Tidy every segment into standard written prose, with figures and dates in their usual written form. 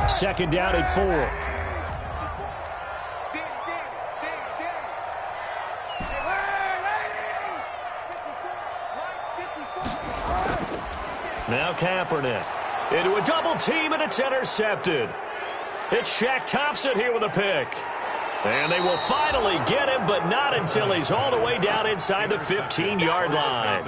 Second down and 4. Now Kaepernick into a double team, and it's intercepted. It's Shaq Thompson here with a pick. And they will finally get him, but not until he's all the way down inside the 15-yard line.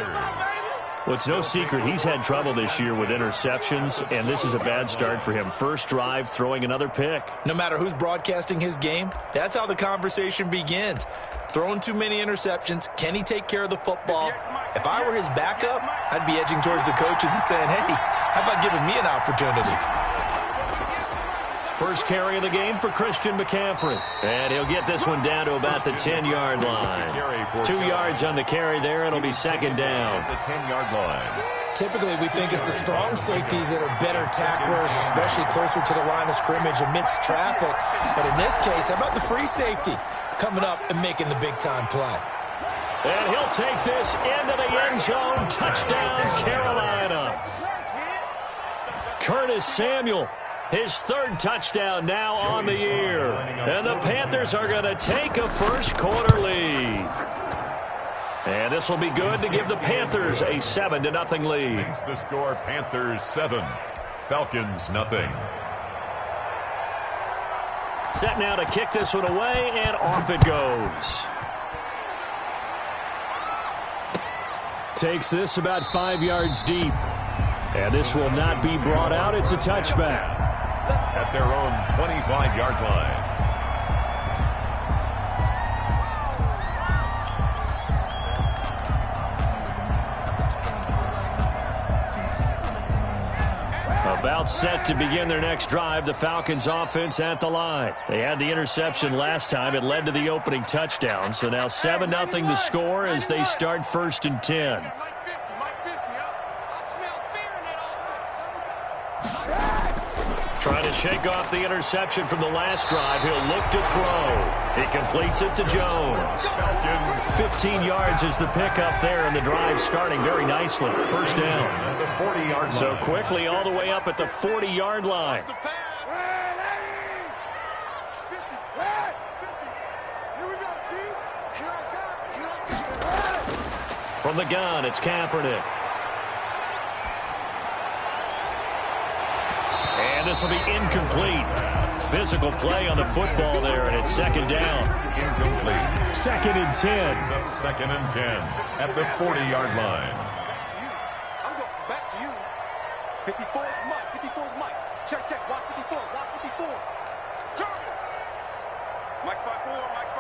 Well, it's no secret he's had trouble this year with interceptions, and this is a bad start for him. First drive, throwing another pick. No matter who's broadcasting his game, that's how the conversation begins. Throwing too many interceptions, can he take care of the football? If I were his backup, I'd be edging towards the coaches and saying, hey, how about giving me an opportunity? First carry of the game for Christian McCaffrey. And he'll get this one down to about the 10-yard line. 2 yards on the carry there, and it'll be second down. The 10-yard line. Typically, we think it's the strong safeties that are better tacklers, especially closer to the line of scrimmage amidst traffic. But in this case, how about the free safety coming up and making the big-time play? And he'll take this into the end zone. Touchdown, Carolina. Curtis Samuel, his third touchdown now on the year. And the Panthers are going to take a first-quarter lead. And this will be good to give the Panthers a 7-0 lead. Makes the score Panthers 7, Falcons nothing. Set now to kick this one away, and off it goes. Takes this about 5 yards deep. And this will not be brought out. It's a touchback. At their own 25-yard line. About set to begin their next drive, the Falcons offense at the line. They had the interception last time. It led to the opening touchdown. So now 7-0 the score as they start 1st and 10. Trying to shake off the interception from the last drive. He'll look to throw. He completes it to Jones. 15 yards is the pickup there, and the drive starting very nicely. First down. So quickly all the way up at the 40-yard line. From the gun, it's Kaepernick. And this will be incomplete. Physical play on the football there, and it's second down. Incomplete. Second and 10. Second and 10 at the 40-yard line. I'm going back to you. 54 is Mike. 54 is Mike. Check, check. Watch 54. Watch 54. Come. Mike 5-4. Mike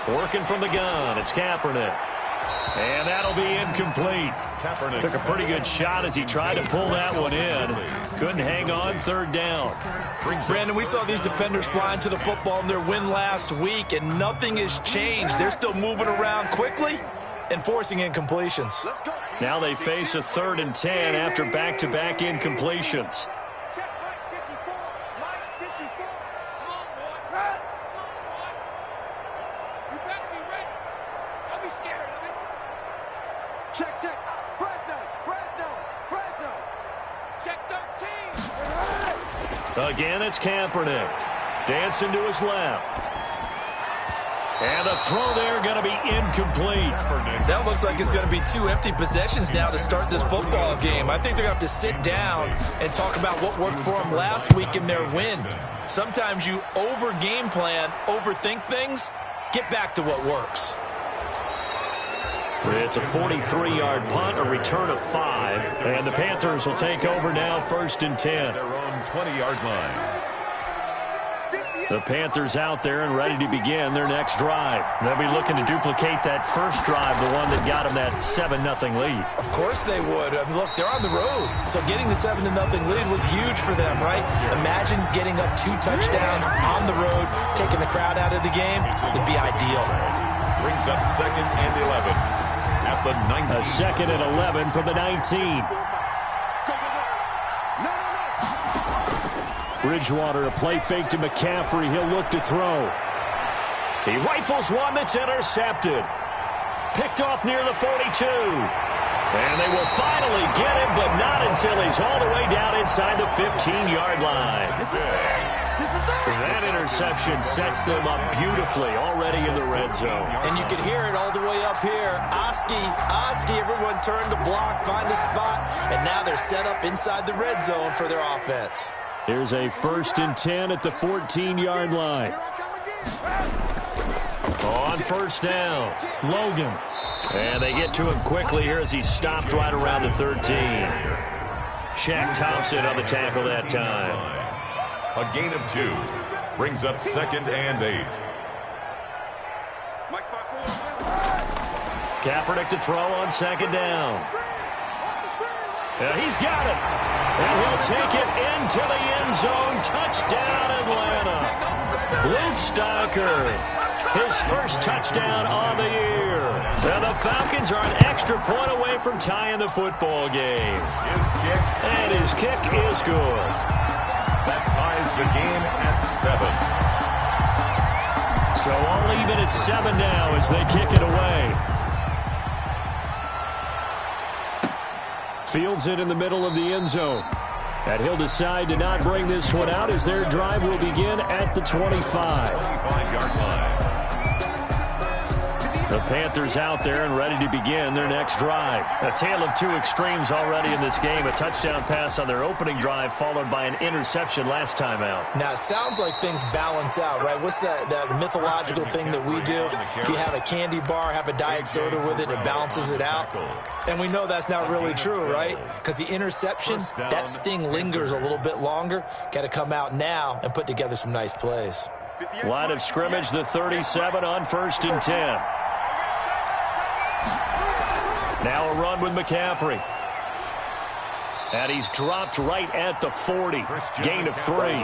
5-4. Working from the gun, it's Kaepernick. And that'll be incomplete. Kaepernick Took a pretty good shot as he tried to pull that one in. Couldn't hang on, third down. Brandon, we saw these defenders flying to the football in their win last week, and nothing has changed. They're still moving around quickly and forcing incompletions. Now they face a 3rd and 10 after back-to-back incompletions. Check, check. Fresno. Check 13. Again, it's Kaepernick. Dancing to his left. And the throw there going to be incomplete. That looks like it's going to be 2 empty possessions now to start this football game. I think they're going to have to sit down and talk about what worked for them last week in their win. Sometimes you over-game plan, overthink things, get back to what works. It's a 43-yard punt, a return of 5. And the Panthers will take over now, 1st and 10. Their own 20-yard line. The Panthers out there and ready to begin their next drive. They'll be looking to duplicate that first drive, the one that got them that 7-0 lead. Of course they would. I mean, look, they're on the road. So getting the 7-0 lead was huge for them, right? Imagine getting up 2 touchdowns on the road, taking the crowd out of the game. It'd be ideal. Brings up 2nd and 11. At the 19. A 2nd and 11 from the 19. Bridgewater, a play fake to McCaffrey. He'll look to throw. He rifles one that's intercepted. Picked off near the 42. And they will finally get him, but not until he's all the way down inside the 15-yard line. That interception sets them up beautifully already in the red zone. And you can hear it all the way up here. Oski, everyone turned to block, find a spot, and now they're set up inside the red zone for their offense. Here's a 1st and 10 at the 14-yard line. On 1st down, Logan. And they get to him quickly here as he stopped right around the 13. Shaq Thompson on the tackle that time. A gain of 2. Brings up 2nd and 8. Kaepernick to throw on 2nd down. He's got it. And he'll take it into the end zone. Touchdown, Atlanta. Luke Steicher, his first touchdown on the year. And the Falcons are an extra point away from tying the football game. And his kick is good. That ties the game at 7. So all even at 7 now as they kick it away. Fields it in the middle of the end zone. And he'll decide to not bring this one out as their drive will begin at the 25. 25-yard line. The Panthers out there and ready to begin their next drive. A tale of 2 extremes already in this game. A touchdown pass on their opening drive followed by an interception last time out. Now, it sounds like things balance out, right? What's that mythological thing that we do? If you have a candy bar, have a diet soda with it, it balances it out. And we know that's not really true, right? Because the interception, that sting lingers a little bit longer. Got to come out now and put together some nice plays. Line of scrimmage, the 37 on 1st and 10. Now a run with McCaffrey. And he's dropped right at the 40. Gain of 3.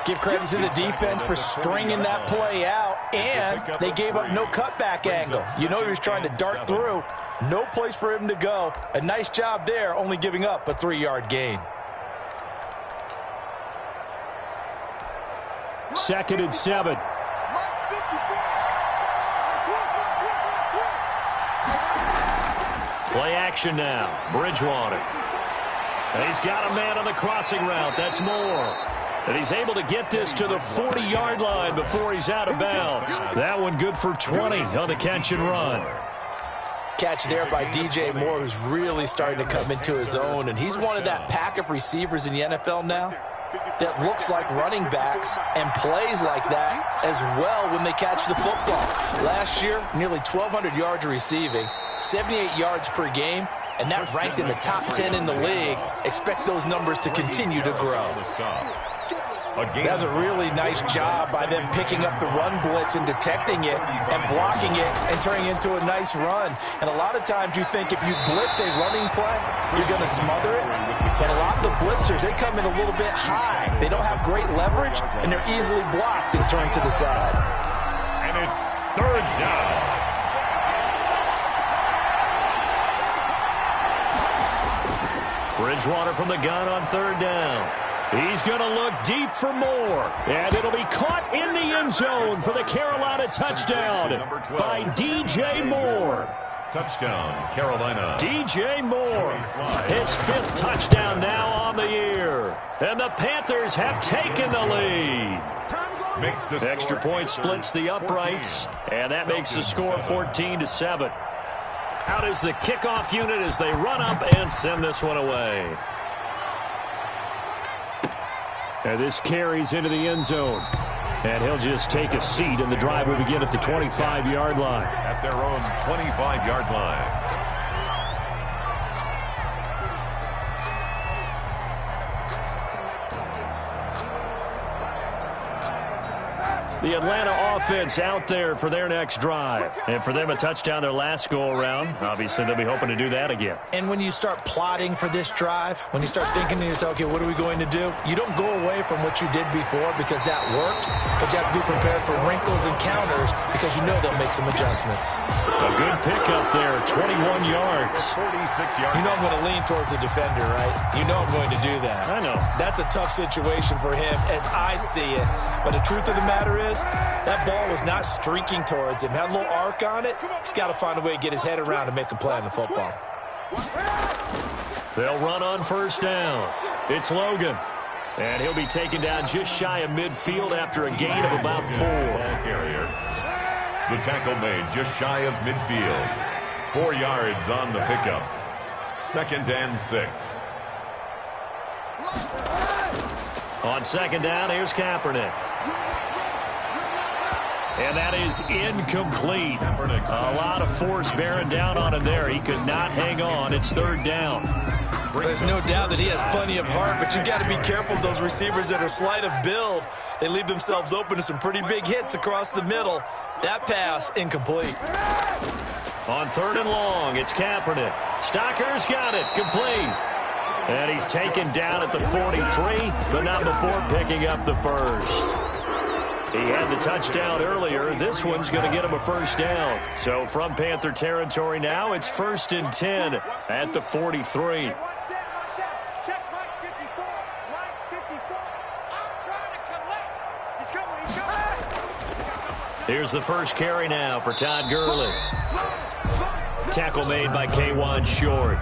Give credit to the defense for stringing that play out, and they gave up no cutback angle. You know he was trying to dart through. No place for him to go. A nice job there, only giving up a 3-yard gain. 2nd and 7. Play action now. Bridgewater. And he's got a man on the crossing route. That's Moore. And he's able to get this to the 40-yard line before he's out of bounds. That one good for 20 on the catch and run. Catch there by DJ Moore, who's really starting to come into his own. And he's one of that pack of receivers in the NFL now that looks like running backs and plays like that as well when they catch the football. Last year, nearly 1,200 yards receiving, 78 yards per game, and that ranked in the top 10 in the league. Expect those numbers to continue to grow. That's a really nice job by them picking up the run blitz and detecting it and blocking it and turning it into a nice run. And a lot of times you think if you blitz a running play, you're going to smother it. But a lot of the blitzers, they come in a little bit high. They don't have great leverage, and they're easily blocked and turned to the side. And it's 3rd down. Bridgewater from the gun on 3rd down. He's going to look deep for Moore. And it'll be caught in the end zone for the Carolina touchdown by DJ Moore. Touchdown, Carolina. DJ Moore, his 5th touchdown now on the year. And the Panthers have taken the lead. Extra point splits the uprights, and that makes the score 14-7. Out is the kickoff unit as they run up and send this one away. And this carries into the end zone. And he'll just take a seat, and the drive will begin at the 25-yard line. At their own 25-yard line. The Atlanta offense out there for their next drive. And for them, a touchdown their last go-around. Obviously, they'll be hoping to do that again. And when you start plotting for this drive, when you start thinking to yourself, okay, what are we going to do? You don't go away from what you did before because that worked, but you have to be prepared for wrinkles and counters because you know they'll make some adjustments. A good pickup there, 21 yards. 46 yards. You know I'm going to lean towards the defender, right? You know I'm going to do that. I know. That's a tough situation for him as I see it. But the truth of the matter is, that ball was not streaking towards him. Had a little arc on it. He's got to find a way to get his head around and make a play on the football. They'll run on first down. It's Logan. And he'll be taken down just shy of midfield after a gain of about 4. Ball carrier. The tackle made just shy of midfield. 4 yards on the pickup. 2nd and 6. On second down, here's Kaepernick. And that is incomplete. A lot of force bearing down on him there. He could not hang on. It's 3rd down. There's no doubt that he has plenty of heart, but you got to be careful of those receivers that are slight of build. They leave themselves open to some pretty big hits across the middle. That pass, incomplete. On 3rd and long, it's Kaepernick. Stocker's got it, complete. And he's taken down at the 43, but not before picking up the first. He had the touchdown earlier. This one's going to get him a first down. So from Panther territory now, it's 1st and 10 at the 43. Here's the first carry now for Todd Gurley. Tackle made by K'Wan Short.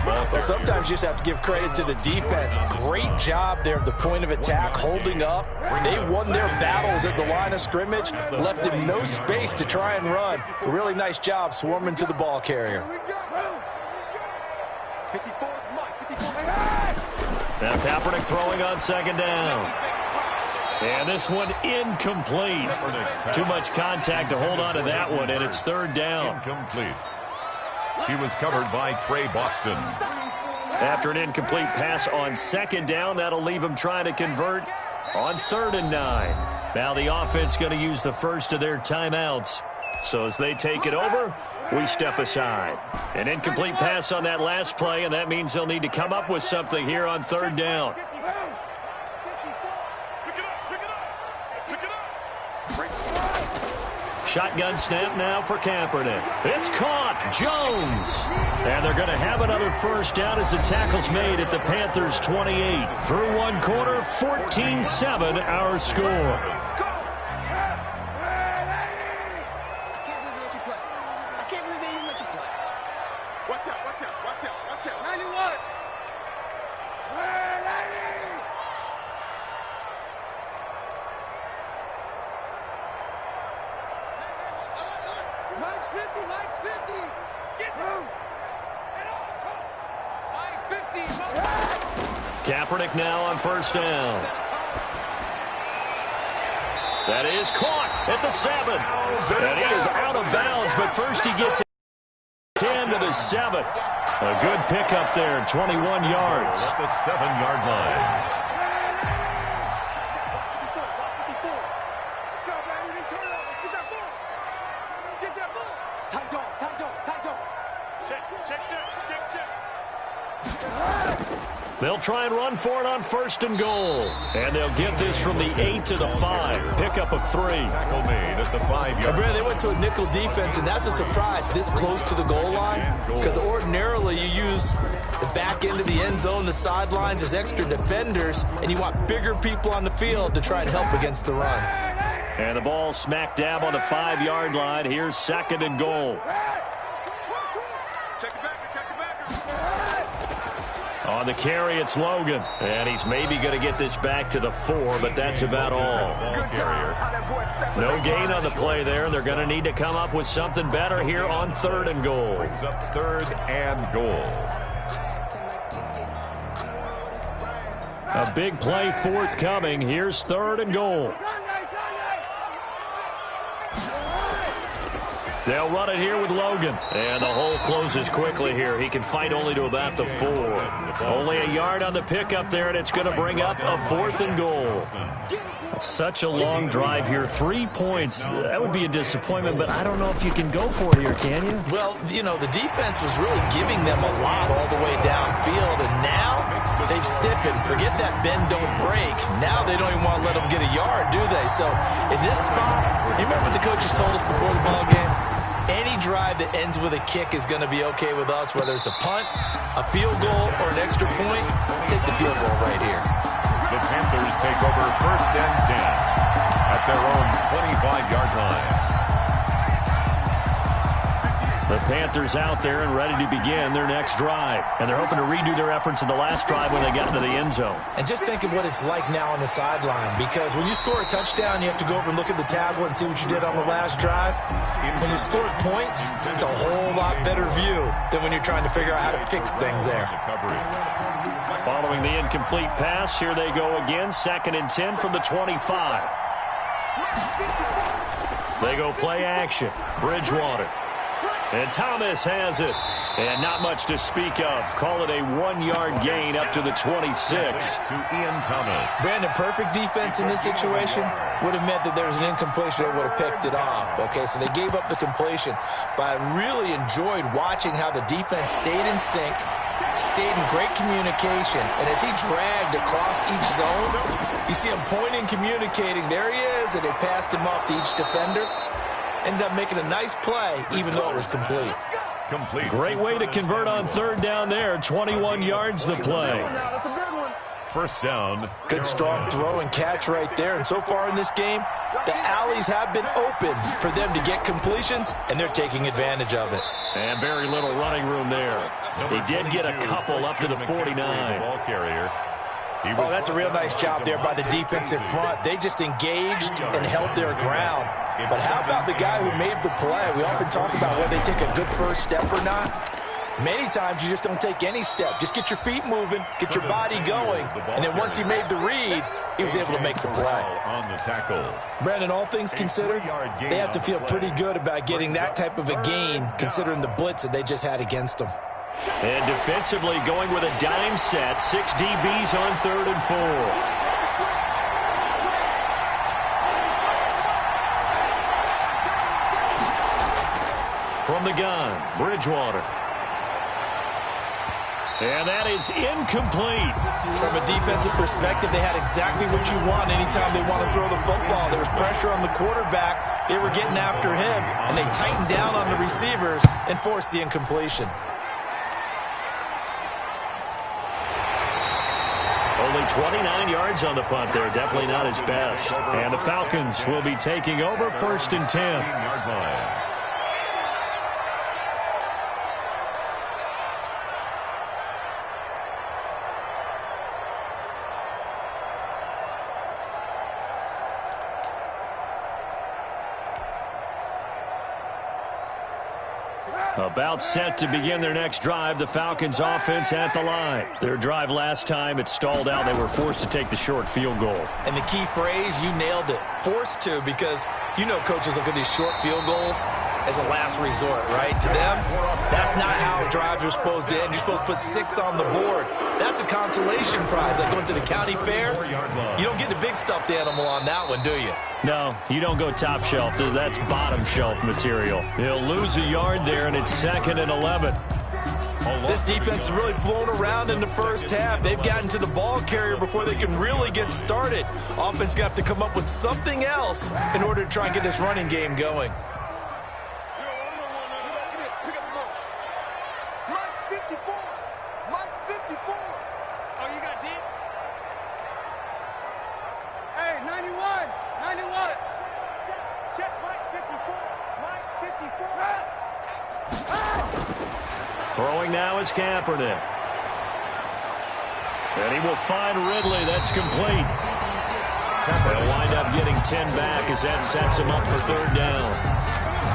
Well, sometimes you just have to give credit to the defense. Great job there at the point of attack, holding up. They won their battles at the line of scrimmage, left him no space to try and run. A really nice job swarming to the ball carrier. Now Kaepernick throwing on second down. And this one incomplete. Too much contact to hold on to that one, and it's 3rd down. Incomplete. He was covered by Trey Boston. After an incomplete pass on second down, that'll leave him trying to convert on 3rd and 9. Now the offense going to use the first of their timeouts. So as they take it over, we step aside. An incomplete pass on that last play, and that means they'll need to come up with something here on 3rd down. Shotgun snap now for Kaepernick. It's caught. Jones. And they're going to have another first down as the tackle's made at the Panthers' 28. Through one quarter, 14-7 our score. Watch out, watch out, watch out, watch out. 91. Mike's 50, Mike's 50. Get through. Mike 50. Kaepernick now on first down. That is caught at the 7. And he is out of bounds, but first he gets 10 to the 7. A good pickup there, 21 yards. At the 7-yard line. They'll try and run for it on 1st and goal. And they'll get this from the 8 to the 5. Pickup of 3. Tackle made at the 5-yard line. They went to a nickel defense, and that's a surprise this close to the goal line. Because ordinarily you use the back end of the end zone, the sidelines as extra defenders, and you want bigger people on the field to try and help against the run. And the ball smack dab on the 5-yard line. Here's 2nd and goal. On the carry, it's Logan. And he's maybe going to get this back to the 4, but that's about all. No gain on the play there. They're going to need to come up with something better here on 3rd and goal. Brings up 3rd and goal. A big play forthcoming. Here's 3rd and goal. They'll run it here with Logan. And the hole closes quickly here. He can fight only to about the 4. Only a yard on the pickup there, and it's going to bring up a 4th and goal. Such a long drive here. 3 points. That would be a disappointment, but I don't know if you can go for it here, can you? Well, you know, the defense was really giving them a lot all the way downfield, and now they've stiffened. Forget that bend, don't break. Now they don't even want to let them get a yard, do they? So in this spot, you remember what the coaches told us before the ball game? Any drive that ends with a kick is going to be okay with us, whether it's a punt, a field goal, or an extra point. Take the field goal right here. The Panthers take over 1st and 10 at at their own 25-yard line. The Panthers out there and ready to begin their next drive. And they're hoping to redo their efforts in the last drive when they got into the end zone. And just think of what it's like now on the sideline, because when you score a touchdown, you have to go over and look at the tablet and see what you did on the last drive. When you scored points, it's a whole lot better view than when you're trying to figure out how to fix things there. Following the incomplete pass, here they go again. 2nd and 10 from the 25. They go play action. Bridgewater. And Thomas has it. And not much to speak of. Call it a 1-yard gain up to the 26. To Ian Thomas. Brandon, perfect defense in this situation would have meant that there was an incompletion. They would have picked it off. Okay, so they gave up the completion. But I really enjoyed watching how the defense stayed in sync, stayed in great communication. And as he dragged across each zone, you see him pointing, communicating. There he is, and they passed him off to each defender. Ended up making a nice play, even though it was complete. Great way to convert on 3rd down there. 21 yards the play. First down. Good strong throw and catch right there. And so far in this game, the alleys have been open for them to get completions, and they're taking advantage of it. And very little running room there. He did get a couple up to the 49. Ball carrier. Oh, that's a real nice job there by the defensive front. They just engaged and held their ground. But how about the guy who made the play? We often talk about whether they take a good first step or not. Many times you just don't take any step. Just get your feet moving, get your body going, and then once he made the read, he was able to make the play. On the tackle. Brandon, all things considered, they have to feel pretty good about getting that type of a gain, considering the blitz that they just had against them. And defensively going with a dime set. 6 DBs on 3rd and 4. From the gun, Bridgewater. And that is incomplete. From a defensive perspective, they had exactly what you want anytime they want to throw the football. There was pressure on the quarterback. They were getting after him, and they tightened down on the receivers and forced the incompletion. Only 29 yards on the punt there. Definitely not his best. And the Falcons will be taking over 1st and 10. About set to begin their next drive. The Falcons offense at the line. Their drive last time, it stalled out. They were forced to take the short field goal. And the key phrase, you nailed it. Forced to, because you know coaches look at these short field goals as a last resort, right? To them, that's not how drives are supposed to end. You're supposed to put 6 on the board. That's a consolation prize. Like going to the county fair, you don't get the big stuffed animal on that one, do you? No, you don't go top shelf. That's bottom shelf material. He'll lose a yard there, and it's 2nd and 11. This defense has really flown around in the first half. They've gotten to the ball carrier before they can really get started. Offense going to have to come up with something else in order to try and get this running game going. Throwing now is Kaepernick. And he will find Ridley. That's complete. They'll wind up getting 10 back as that sets him up for 3rd down.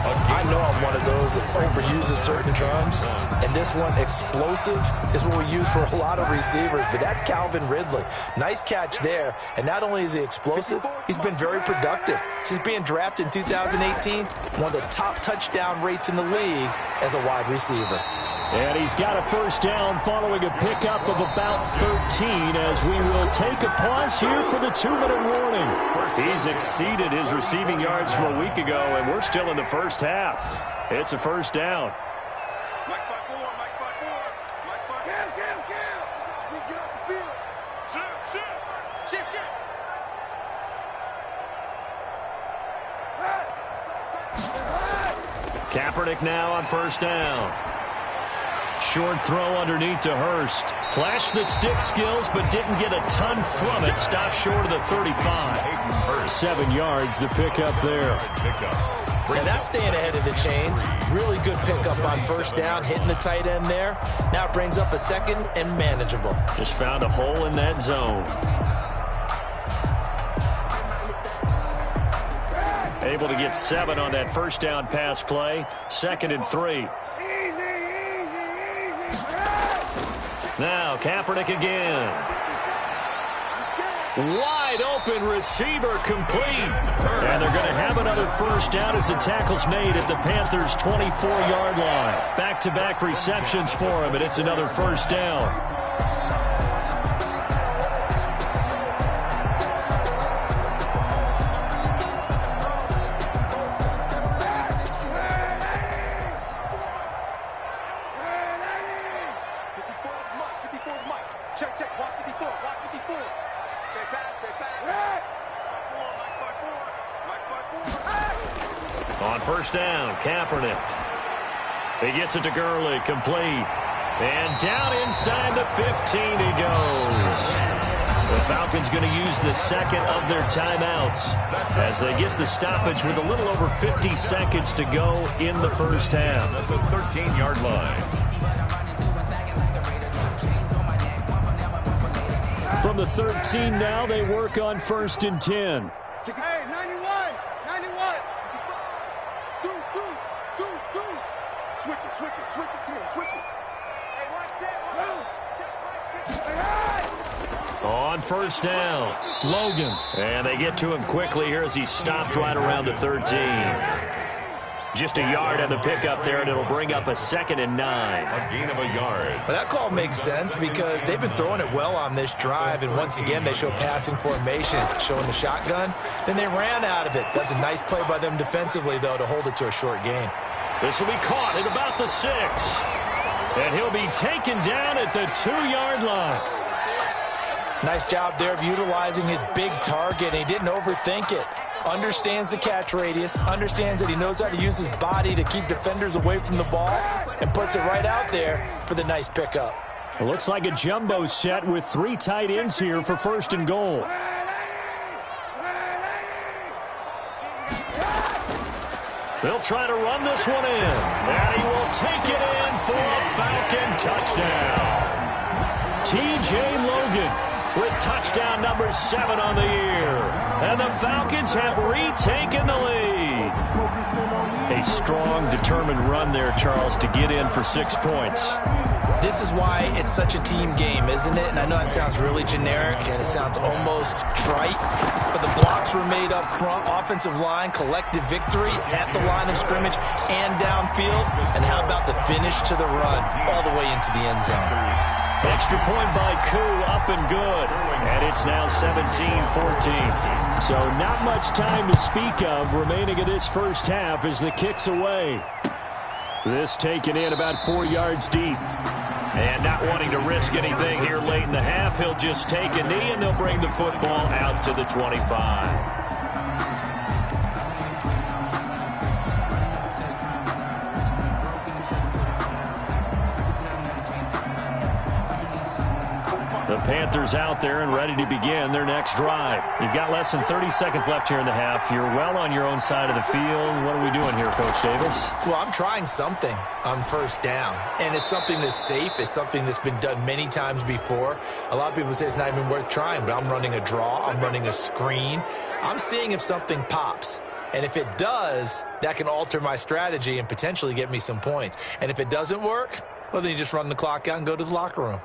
I know I'm one of those that overuses certain terms, and this one, explosive, is what we use for a lot of receivers, but that's Calvin Ridley. Nice catch there, and not only is he explosive, he's been very productive. Since being drafted in 2018, one of the top touchdown rates in the league as a wide receiver. And he's got a 1st down following a pickup of about 13 as we will take a pause here for the 2-minute warning. He's exceeded his receiving yards from a week ago, and we're still in the first half. It's a 1st down. Kaepernick now on 1st down. Short throw underneath to Hurst. Flashed the stick skills, but didn't get a ton from it. Stopped short of the 35. 7 yards, the pickup there. And that's staying ahead of the chains. Really good pickup on first down, hitting the tight end there. Now it brings up a second and manageable. Just found a hole in that zone. Able to get 7 on that first down pass play. 2nd and 3. Now Kaepernick again. Wide open receiver complete. And they're going to have another first down as the tackle's made at the Panthers' 24-yard line. Back-to-back receptions for him, and it's another first down. On first down, Kaepernick. He gets it to Gurley, complete. And down inside the 15 he goes. The Falcons going to use the second of their timeouts as they get the stoppage with a little over 50 seconds to go in the first half. At the 13-yard line. From the 13 now, they work on 1st and 10. Hey, 91. Switch it. Come on, switch it. Hey, one set. On first down, Logan. And they get to him quickly here as he stopped right around the 13. Just a yard on the pickup there, and it'll bring up a 2nd and 9. A gain of a yard. But that call makes sense because they've been throwing it well on this drive, and once again they show passing formation, showing the shotgun. Then they ran out of it. That's a nice play by them defensively, though, to hold it to a short gain. This will be caught at about the 6. And he'll be taken down at the 2-yard line. Nice job there of utilizing his big target. He didn't overthink it. Understands the catch radius, understands that he knows how to use his body to keep defenders away from the ball, and puts it right out there for the nice pickup. It looks like a jumbo set with 3 tight ends here for 1st and goal. They'll try to run this one in, and he will take it in for a Falcon touchdown. T.J. Logan with touchdown number 7 on the year. And the Falcons have retaken the lead. A strong, determined run there, Charles, to get in for 6 points. This is why it's such a team game, isn't it? And I know that sounds really generic and it sounds almost trite, but the blocks were made up front, offensive line, collective victory at the line of scrimmage and downfield. And how about the finish to the run all the way into the end zone? Extra point by Koo, up and good. And it's now 17-14. So not much time to speak of remaining in this first half as the kick's away. This taken in about 4 yards deep. And not wanting to risk anything here late in the half, he'll just take a knee and they'll bring the football out to the 25. The Panthers out there and ready to begin their next drive. You've got less than 30 seconds left here in the half. You're well on your own side of the field. What are we doing here, Coach Davis? Well, I'm trying something on first down, and it's something that's safe. It's something that's been done many times before. A lot of people say it's not even worth trying, but I'm running a draw. I'm running a screen. I'm seeing if something pops. And if it does, that can alter my strategy and potentially get me some points. And if it doesn't work, well, then you just run the clock out and go to the locker room.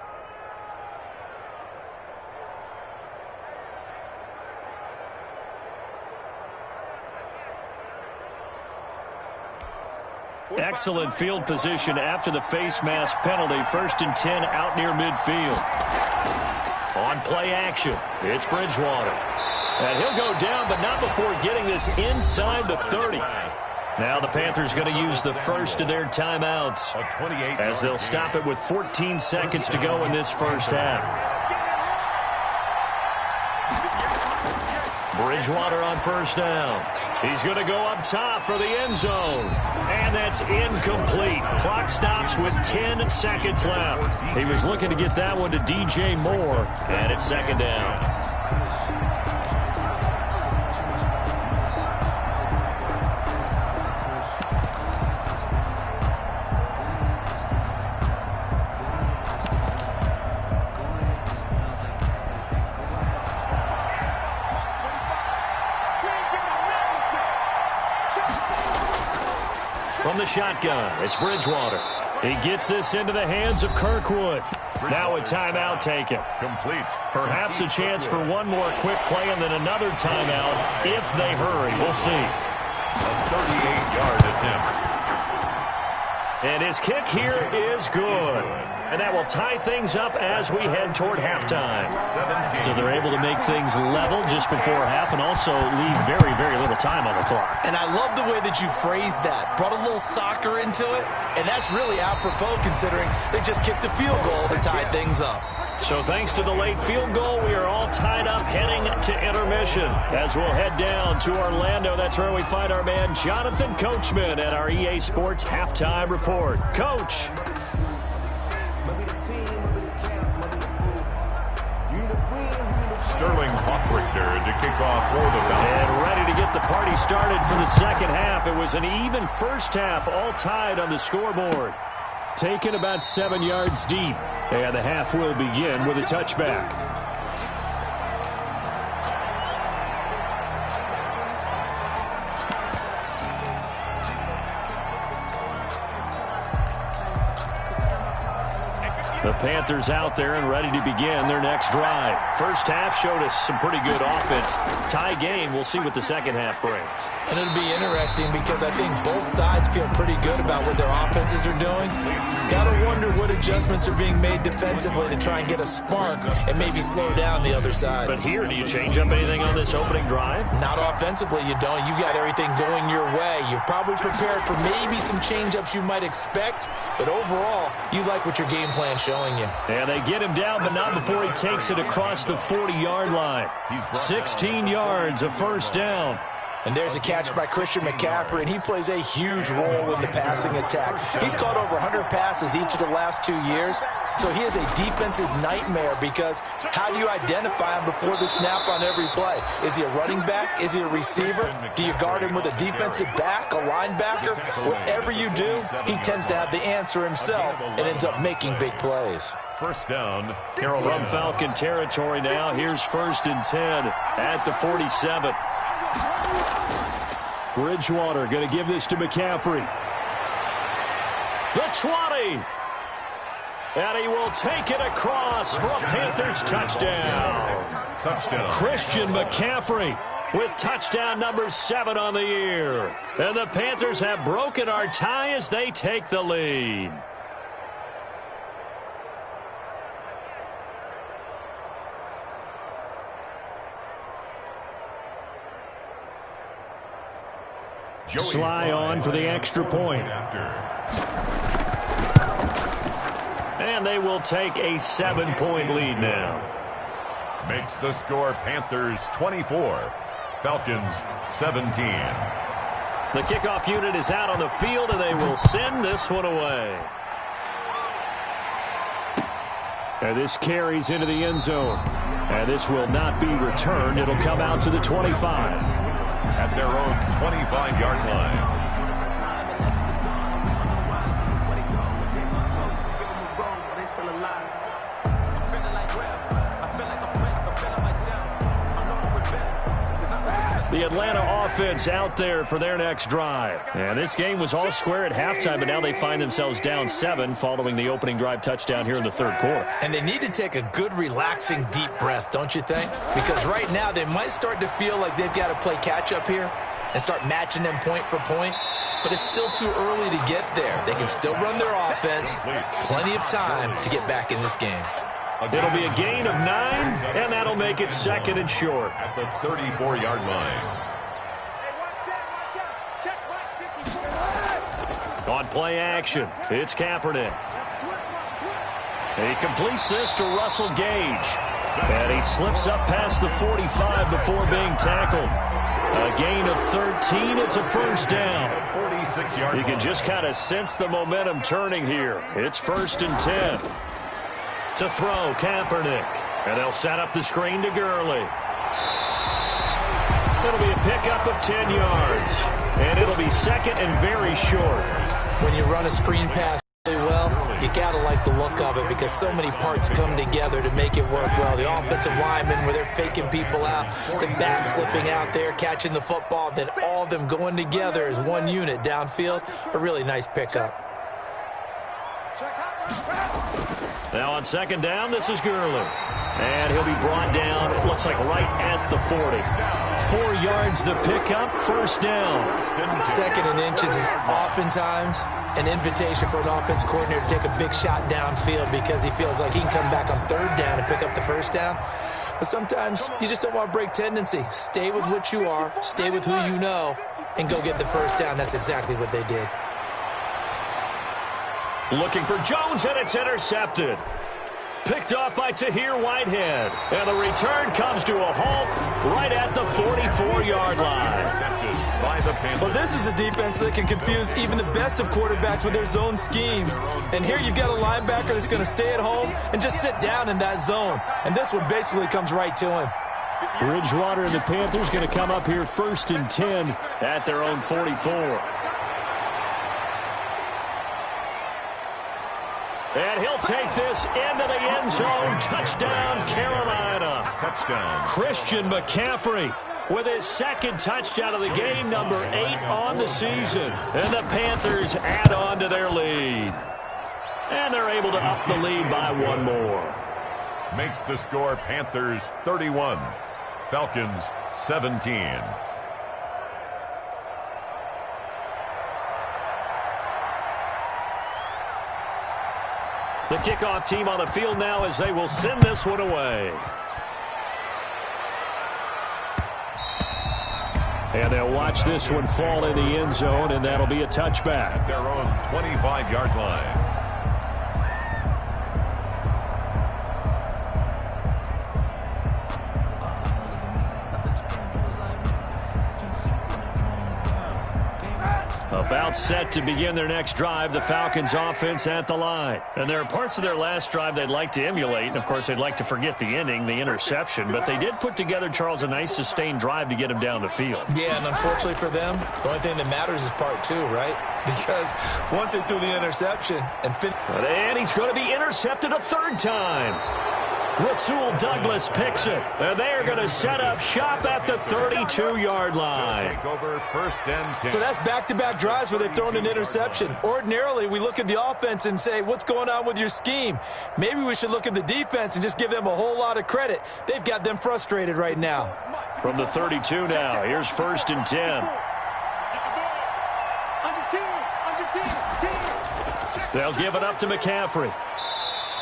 Excellent field position after the face mask penalty. 1st and 10 out near midfield. On play action, it's Bridgewater. And he'll go down, but not before getting this inside the 30. Now the Panthers going to use the first of their timeouts as they'll stop it with 14 seconds to go in this first half. Bridgewater on first down. He's going to go up top for the end zone. And that's incomplete. Clock stops with 10 seconds left. He was looking to get that one to DJ Moore. And it's second down. From the shotgun, it's Bridgewater. He gets this into the hands of Kirkwood. Now a timeout taken. Complete. Perhaps a chance for one more quick play and then another timeout if they hurry. We'll see. A 38-yard attempt. And his kick here is good. And that will tie things up as we head toward halftime. So they're able to make things level just before half and also leave very, very little time on the clock. And I love the way that you phrased that. Brought a little soccer into it. And that's really apropos considering they just kicked a field goal to tie things up. So thanks to the late field goal, we are all tied up heading to intermission. As we'll head down to Orlando, that's where we find our man Jonathan Coachman at our EA Sports Halftime Report. Coach. Sterling Hawkrichter to kick off for the Falcons. And ready to get the party started for the second half. It was an even first half, all tied on the scoreboard. Taken about 7 yards deep. And the half will begin with a touchback. The Panthers out there and ready to begin their next drive. First half showed us some pretty good offense. Tie game, we'll see what the second half brings. And it'll be interesting because I think both sides feel pretty good about what their offenses are doing. Got to wonder what adjustments are being made defensively to try and get a spark and maybe slow down the other side. But here, do you change up anything on this opening drive? Not offensively, you don't. You got everything going your way. You've probably prepared for maybe some change-ups you might expect, but overall, you like what your game plan showing you. And they get him down, but not before he takes it across the 40-yard line. 16 yards, a first down. And there's a catch by Christian McCaffrey, and he plays a huge role in the passing attack. He's caught over 100 passes each of the last 2 years, so he is a defense's nightmare because how do you identify him before the snap on every play? Is he a running back? Is he a receiver? Do you guard him with a defensive back, a linebacker? Whatever you do, he tends to have the answer himself and ends up making big plays. First down, From Falcon territory now, here's 1st and 10 at the 47. Bridgewater going to give this to McCaffrey. The 20. And he will take it across for a Panthers touchdown. Christian McCaffrey with touchdown number 7 on the year. And the Panthers have broken our tie as they take the lead. Sly on for the extra point. And they will take a 7-point lead now. Makes the score Panthers 24, Falcons 17. The kickoff unit is out on the field, and they will send this one away. And this carries into the end zone. And this will not be returned. It'll come out to the 25. At their own 25-yard line. The Atlanta offense out there for their next drive. And this game was all square at halftime, but now they find themselves down 7 following the opening drive touchdown here in the third quarter. And they need to take a good, relaxing, deep breath, don't you think? Because right now they might start to feel like they've got to play catch-up here and start matching them point for point. But it's still too early to get there. They can still run their offense. Plenty of time to get back in this game. It'll be a gain of 9, and that'll make it 2nd and short. At the 34-yard line. On play action, it's Kaepernick. He completes this to Russell Gage. And he slips up past the 45 before being tackled. A gain of 13. It's a first down. You can just kind of sense the momentum turning here. It's 1st and 10. To throw, Kaepernick. And they'll set up the screen to Gurley. It'll be a pickup of 10 yards. And it'll be 2nd and very short. When you run a screen pass really well, you got to like the look of it because so many parts come together to make it work well. The offensive linemen, where they're faking people out, the back slipping out there, catching the football, then all of them going together as one unit downfield. A really nice pickup. Now on 2nd down, this is Gurley. And he'll be brought down, it looks like right at the 40. 4 yards the pickup, 1st down. 2nd and inches is oftentimes an invitation for an offense coordinator to take a big shot downfield because he feels like he can come back on 3rd down and pick up the 1st down. But sometimes you just don't want to break tendency. Stay with what you are, stay with who you know, and go get the 1st down. That's exactly what they did. Looking for Jones, and it's intercepted. Picked off by Tahir Whitehead. And the return comes to a halt right at the 44-yard line. Well, this is a defense that can confuse even the best of quarterbacks with their zone schemes. And here you've got a linebacker that's going to stay at home and just sit down in that zone. And this one basically comes right to him. Bridgewater and the Panthers going to come up here 1st and 10 at their own 44. And he'll take this into the end zone. Touchdown, Carolina. Touchdown. Christian McCaffrey with his 2nd touchdown of the game, number 8 on the season. And the Panthers add on to their lead. And they're able to up the lead by 1 more. Makes the score Panthers 31, Falcons 17. The kickoff team on the field now as they will send this one away. And they'll watch this one fall in the end zone, and that'll be a touchback. At their own 25-yard line. About set to begin their next drive, the Falcons offense at the line. And there are parts of their last drive they'd like to emulate. And, of course, they'd like to forget the ending, the interception. But they did put together, Charles, a nice sustained drive to get him down the field. Yeah, and unfortunately for them, the only thing that matters is part 2, right? Because once they threw the interception and he's going to be intercepted a 3rd time. Rasul Douglas picks it. And they're going to set up shop at the 32-yard line. Take over 1st and 10. So that's back-to-back drives where they've thrown an interception. Ordinarily, we look at the offense and say, what's going on with your scheme? Maybe we should look at the defense and just give them a whole lot of credit. They've got them frustrated right now. From the 32 now, here's 1st and 10. They'll give it up to McCaffrey.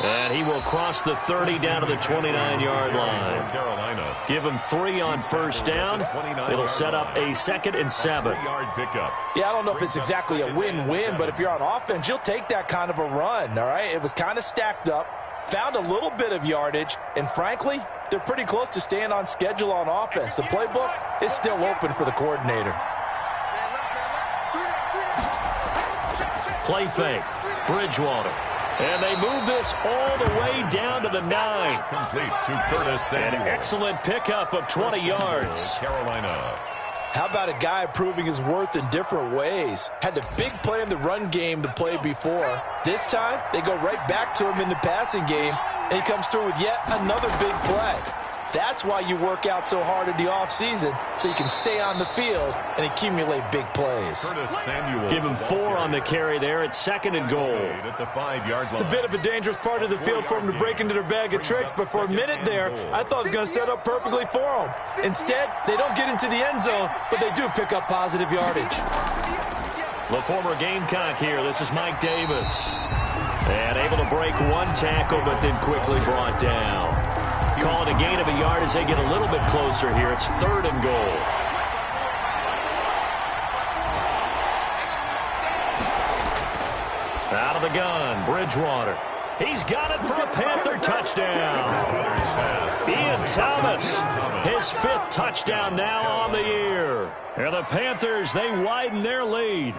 And he will cross the 30 down to the 29-yard line. Carolina. Give him 3 on 1st down. It'll set up a 2nd and 7. Yeah, I don't know if it's exactly a win-win, but if you're on offense, you'll take that kind of a run, all right? It was kind of stacked up, found a little bit of yardage, and frankly, they're pretty close to staying on schedule on offense. The playbook is still open for the coordinator. Play fake. Bridgewater. And they move this all the way down to the 9. Complete to Curtis Samuel. An excellent pickup of 20 yards. Carolina. How about a guy proving his worth in different ways? Had the big play in the run game to play before. This time, they go right back to him in the passing game, and he comes through with yet another big play. That's why you work out so hard in the offseason, so you can stay on the field and accumulate big plays. Give him 4 on the carry there at 2nd and goal. At the 5-yard line. It's a bit of a dangerous part of the field for him to break into their bag of tricks, but for a minute there, I thought it was going to set up perfectly for him. Instead, they don't get into the end zone, but they do pick up positive yardage. The former Gamecock here. This is Mike Davis. And able to break 1 tackle, but then quickly brought down. Call it a gain of a yard as they get a little bit closer here. It's 3rd and goal. Out of the gun, Bridgewater. He's got it for a Panther touchdown. Ian Thomas, his 5th touchdown now on the year. And the Panthers, they widen their lead.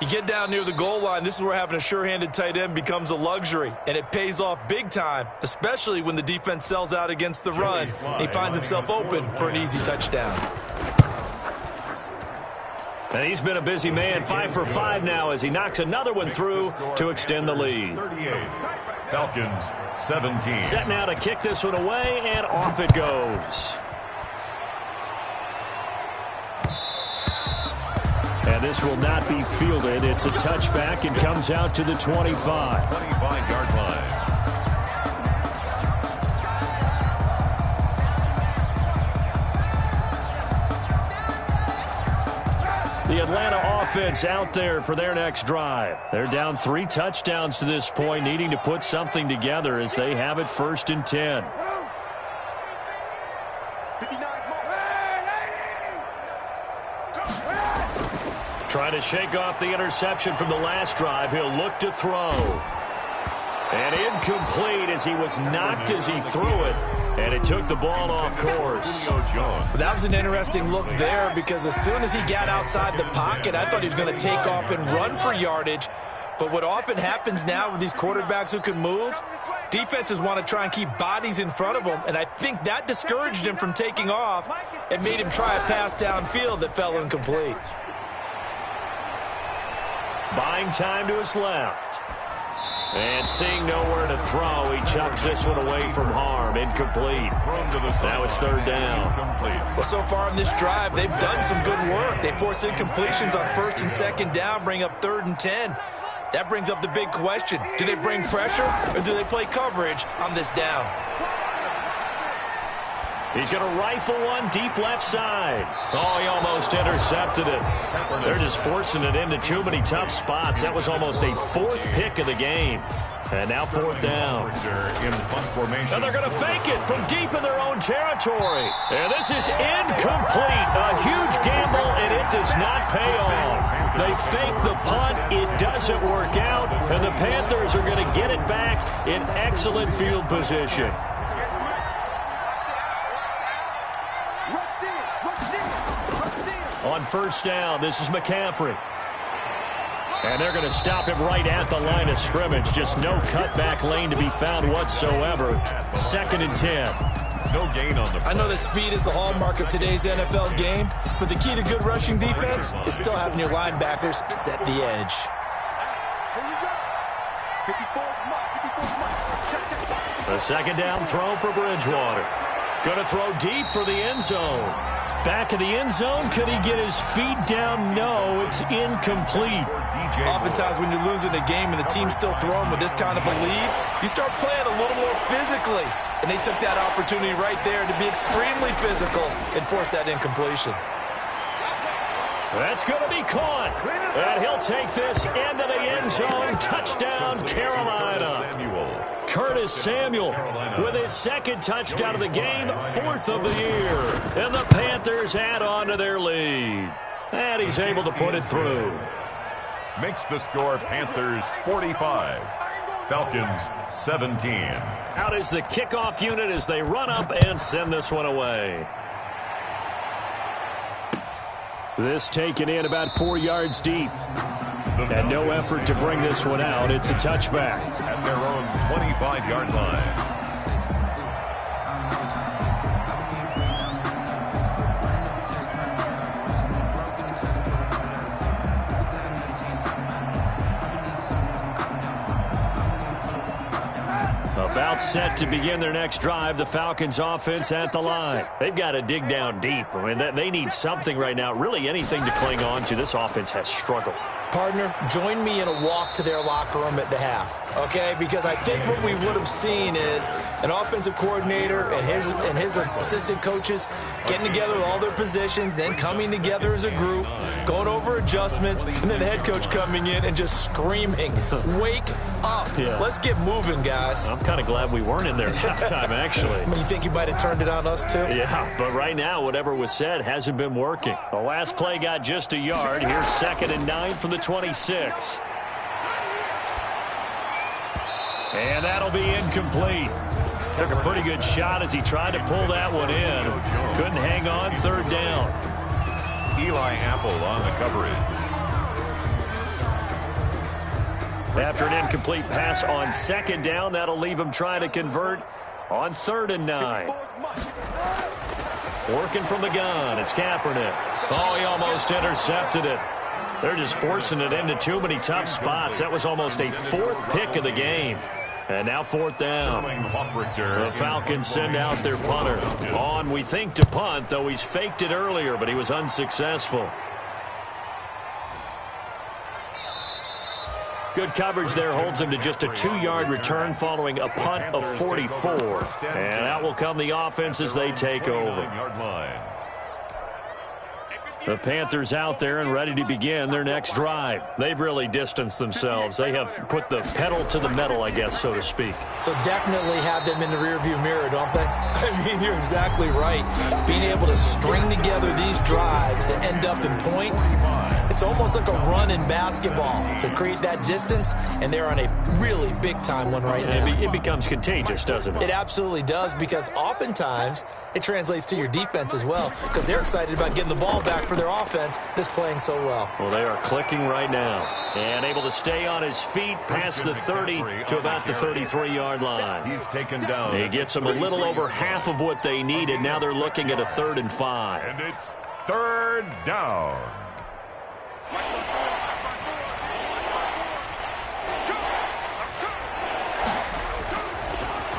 You get down near the goal line, this is where having a sure-handed tight end becomes a luxury, and it pays off big time, especially when the defense sells out against the run. He finds himself open for an easy touchdown. And he's been a busy man, 5 for 5 now as he knocks another one through to extend the lead. 38, Falcons 17. Set now to kick this one away, and off it goes. And this will not be fielded. It's a touchback and comes out to the 25. 25-yard line. The Atlanta offense out there for their next drive. They're down 3 touchdowns to this point, needing to put something together as they have it 1st and 10. Trying to shake off the interception from the last drive. He'll look to throw. And incomplete as he was knocked as he threw it. And it took the ball off course. That was an interesting look there because as soon as he got outside the pocket, I thought he was going to take off and run for yardage. But what often happens now with these quarterbacks who can move, defenses want to try and keep bodies in front of them. And I think that discouraged him from taking off and made him try a pass downfield that fell incomplete. Buying time to his left. And seeing nowhere to throw, he chucks this one away from harm. Incomplete. Now it's 3rd down. Well, so far in this drive, they've done some good work. They force incompletions on 1st and 2nd down, bring up 3rd and 10. That brings up the big question. Do they bring pressure or do they play coverage on this down? He's going to rifle one deep left side. Oh, he almost intercepted it. They're just forcing it into too many tough spots. That was almost a 4th pick of the game. And now 4th down. And they're going to fake it from deep in their own territory. And this is incomplete. A huge gamble, and it does not pay off. They fake the punt. It doesn't work out. And the Panthers are going to get it back in excellent field position. On 1st down, this is McCaffrey. And they're going to stop him right at the line of scrimmage. Just no cutback lane to be found whatsoever. 2nd and 10. No gain on the play. I know that speed is the hallmark of today's NFL game, but the key to good rushing defense is still having your linebackers set the edge. The 2nd down throw for Bridgewater. Going to throw deep for the end zone. Back of the end zone. Could he get his feet down? No, it's incomplete. Oftentimes when you're losing a game and the team's still throwing with this kind of a lead, you start playing a little more physically. And they took that opportunity right there to be extremely physical and force that incompletion. That's going to be caught. And he'll take this into the end zone. Touchdown, Carolina. Curtis Samuel with his 2nd touchdown of the game, 4th of the year. And the Panthers add on to their lead. And he's able to put it through. Makes the score Panthers 45, Falcons 17. Out is the kickoff unit as they run up and send this one away. This taken in about 4 yards deep. And no effort to bring this one out. It's a touchback. At their own 25-yard line. About set to begin their next drive, the Falcons offense at the line. They've got to dig down deep. I mean, they need something right now, really anything to cling on to. This offense has struggled. Partner, join me in a walk to their locker room at the half, okay? Because I think what we would have seen is an offensive coordinator and his assistant coaches getting together with all their positions, then coming together as a group, going over adjustments, and then the head coach coming in and just screaming, wake up. Yeah. Let's get moving, guys. I'm kind of glad we weren't in there at halftime, actually. You think you might have turned it on us, too? Yeah, but right now, whatever was said hasn't been working. The last play got just a yard. Here's 2nd and 9 from the 26. And that'll be incomplete. Took a pretty good shot as he tried to pull that one in. Couldn't hang on, third down. Eli Apple on the coverage. After an incomplete pass on second down, that'll leave him trying to convert on 3rd and 9. Working from the gun, it's Kaepernick. Oh, he almost intercepted it. They're just forcing it into too many tough spots. That was almost a 4th pick of the game. And now 4th down. The Falcons send out their punter. On, we think, to punt, though he's faked it earlier, but he was unsuccessful. Good coverage there holds him to just a 2-yard return following a punt of 44. And out will come the offense as they take over. The Panthers out there and ready to begin their next drive. They've really distanced themselves. They have put the pedal to the metal, I guess, so to speak. So definitely have them in the rearview mirror, don't they? I mean, you're exactly right. Being able to string together these drives that end up in points, it's almost like a run in basketball to create that distance, and they're on a really big-time one right now. It becomes contagious, doesn't it? It absolutely does, because oftentimes it translates to your defense as well, because they're excited about getting the ball back for their offense that's playing so well. Well, they are clicking right now. And able to stay on his feet past the 30 to about the 33-yard line. He's taken down. He gets them a little over half of what they needed. Now they're looking at a 3rd and 5. And it's 3rd down.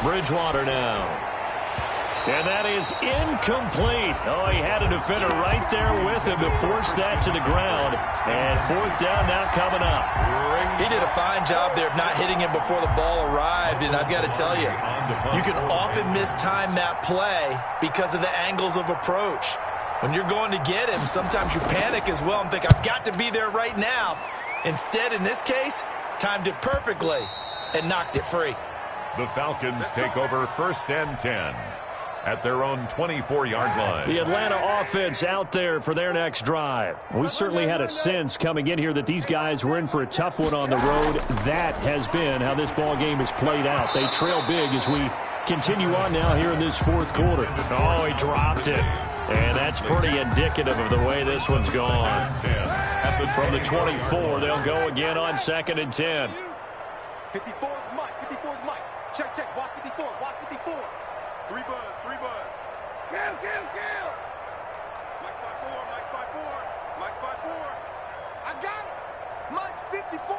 Bridgewater now. And that is incomplete. Oh, he had a defender right there with him to force that to the ground. And 4th down now coming up. He did a fine job there of not hitting him before the ball arrived. And I've got to tell you, you can often mistime that play because of the angles of approach. When you're going to get him, sometimes you panic as well and think, I've got to be there right now. Instead, in this case, timed it perfectly and knocked it free. The Falcons take over 1st and 10 at their own 24-yard line. The Atlanta offense out there for their next drive. We certainly had a sense coming in here that these guys were in for a tough one on the road. That has been how this ball game has played out. They trail big as we continue on now here in this 4th quarter. Oh, he dropped it. And that's pretty indicative of the way this one's gone. From the 24, they'll go again on 2nd and 10. 54 is Mike. 54 is Mike. Check, check. Watch 54. Watch 54. 3 buzz. 3 buzz. Kill, kill, kill. Mike's 5-4. Mike's 5-4. Mike's 5-4. I got him. Mike's 54.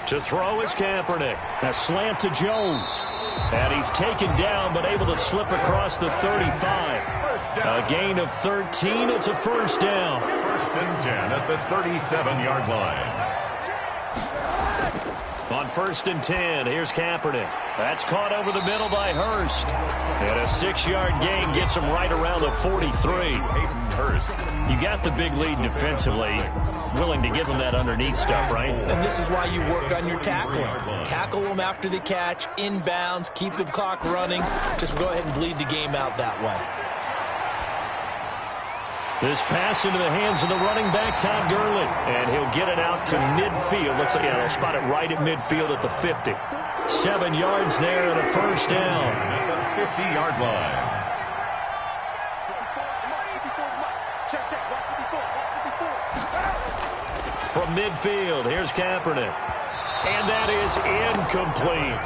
To throw is Kaepernick. A slant to Jones. And he's taken down but able to slip across the 35. A gain of 13. It's a 1st down. 1st and 10 at the 37-yard line. On 1st and 10, here's Kaepernick. That's caught over the middle by Hurst. And a 6-yard gain gets him right around the 43. Hurst. You got the big lead defensively. Willing to give them that underneath stuff, right? And this is why you work on your tackling. Tackle them after the catch, inbounds, keep the clock running. Just go ahead and bleed the game out that way. This pass into the hands of the running back, Todd Gurley. And he'll get it out to midfield. Looks like they'll spot it right at midfield at the 50. 7 yards there and a 1st down. At the 50-yard line. From midfield, here's Kaepernick. And that is incomplete.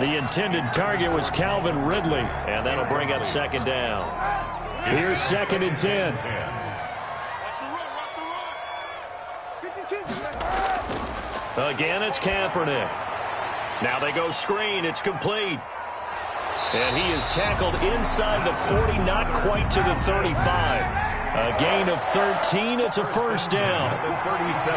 The intended target was Calvin Ridley. And that'll bring up 2nd down. Here's 2nd and 10. Again, it's Kaepernick. Now they go screen. It's complete. And he is tackled inside the 40, not quite to the 35. A gain of 13. It's a 1st down.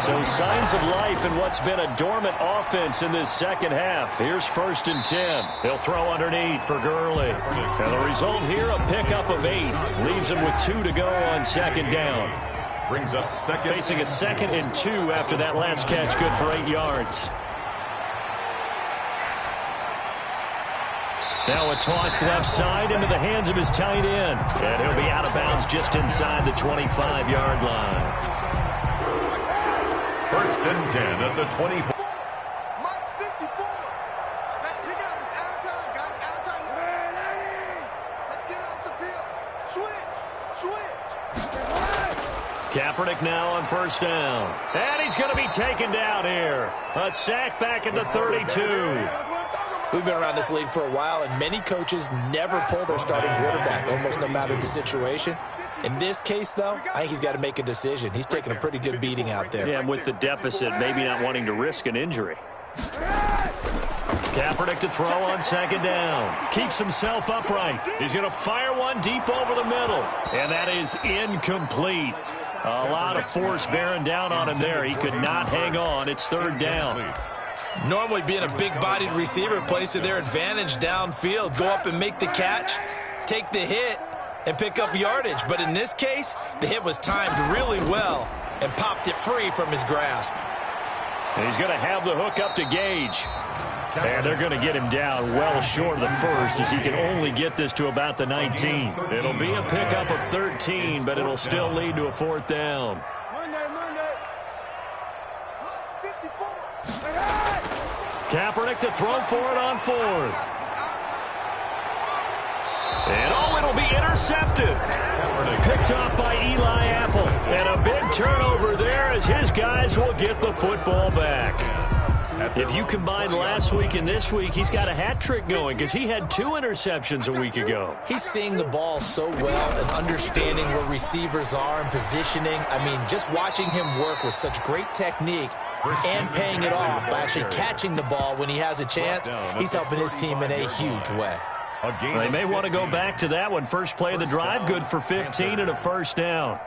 So signs of life in what's been a dormant offense in this 2nd half. Here's 1st and 10. He'll throw underneath for Gurley. And the result here, a pickup of 8. Leaves him with 2 to go on 2nd down. Brings up 2nd. Facing a 2nd and 2 after that last catch, good for 8 yards. Now a toss left side into the hands of his tight end. And he'll be out of bounds just inside the 25-yard line. 1st and 10 at the 24. Mike's 54. Kaepernick now on first down. And he's going to be taken down here. A sack back at the 32. We've been around this league for a while, and many coaches never pull their starting quarterback, almost no matter the situation. In this case, though, I think he's got to make a decision. He's taking a pretty good beating out there. Yeah, and with the deficit, maybe not wanting to risk an injury. Kaepernick to throw on second down. Keeps himself upright. He's going to fire one deep over the middle. And that is incomplete. A lot of force bearing down on him there. He could not hang on. It's third down. Normally being a big-bodied receiver plays to their advantage downfield. Go up and make the catch, take the hit, and pick up yardage. But in this case, the hit was timed really well and popped it free from his grasp. And he's going to have the hook up to Gage. And they're going to get him down well short of the first as he can only get this to about the 19. It'll be a pickup of 13, but it'll still lead to a fourth down. Kaepernick to throw for it on fourth. And it'll be intercepted. Picked off by Eli Apple. And a big turnover there as his guys will get the football back. If you combine last week and this week, he's got a hat trick going because he had 2 interceptions a week ago. He's seeing the ball so well and understanding where receivers are and positioning. I mean, just watching him work with such great technique and paying it off by actually catching the ball when he has a chance, he's helping his team in a huge way. They may want to go back to that one. First play of the drive, good for 15 and a first down.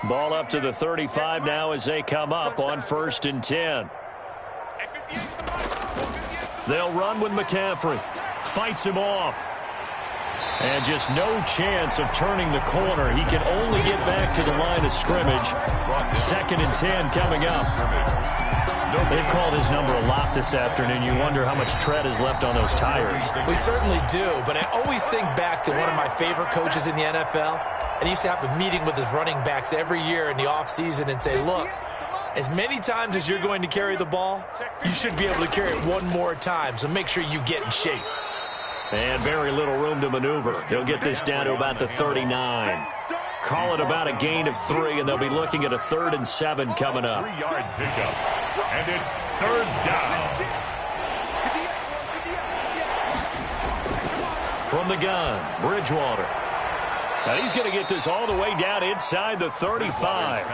Ball up to the 35 now as they come up on 1st and 10. They'll run with McCaffrey. Fights him off. And just no chance of turning the corner. He can only get back to the line of scrimmage. 2nd and 10 coming up. They've called his number a lot this afternoon. You wonder how much tread is left on those tires. We certainly do, but I always think back to one of my favorite coaches in the NFL. And he used to have a meeting with his running backs every year in the offseason and say, look, as many times as you're going to carry the ball, you should be able to carry it one more time, so make sure you get in shape. And very little room to maneuver. He'll get this down to about the 39. Call it about a gain of 3, and they'll be looking at a 3rd and 7 coming up. 3-yard pickup, and it's 3rd down. From the gun, Bridgewater. Now he's going to get this all the way down inside the 35.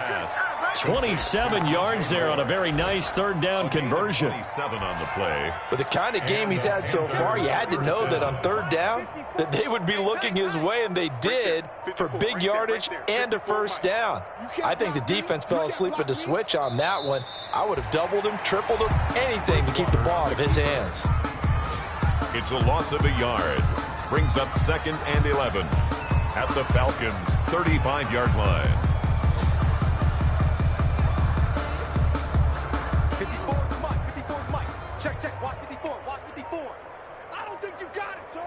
27 yards there on a very nice 3rd down conversion. 27 on the play. With the kind of game he's had so far, you had to know that on 3rd down that they would be looking his way, and they did, for big yardage and a first down. I think the defense fell asleep at the switch on that one. I would have doubled him, tripled him, anything to keep the ball out of his hands. It's a loss of a yard. Brings up 2nd and 11 at the Falcons' 35-yard line. 54 is Mike. Check, watch 54, watch 54. I don't think you got it, sir.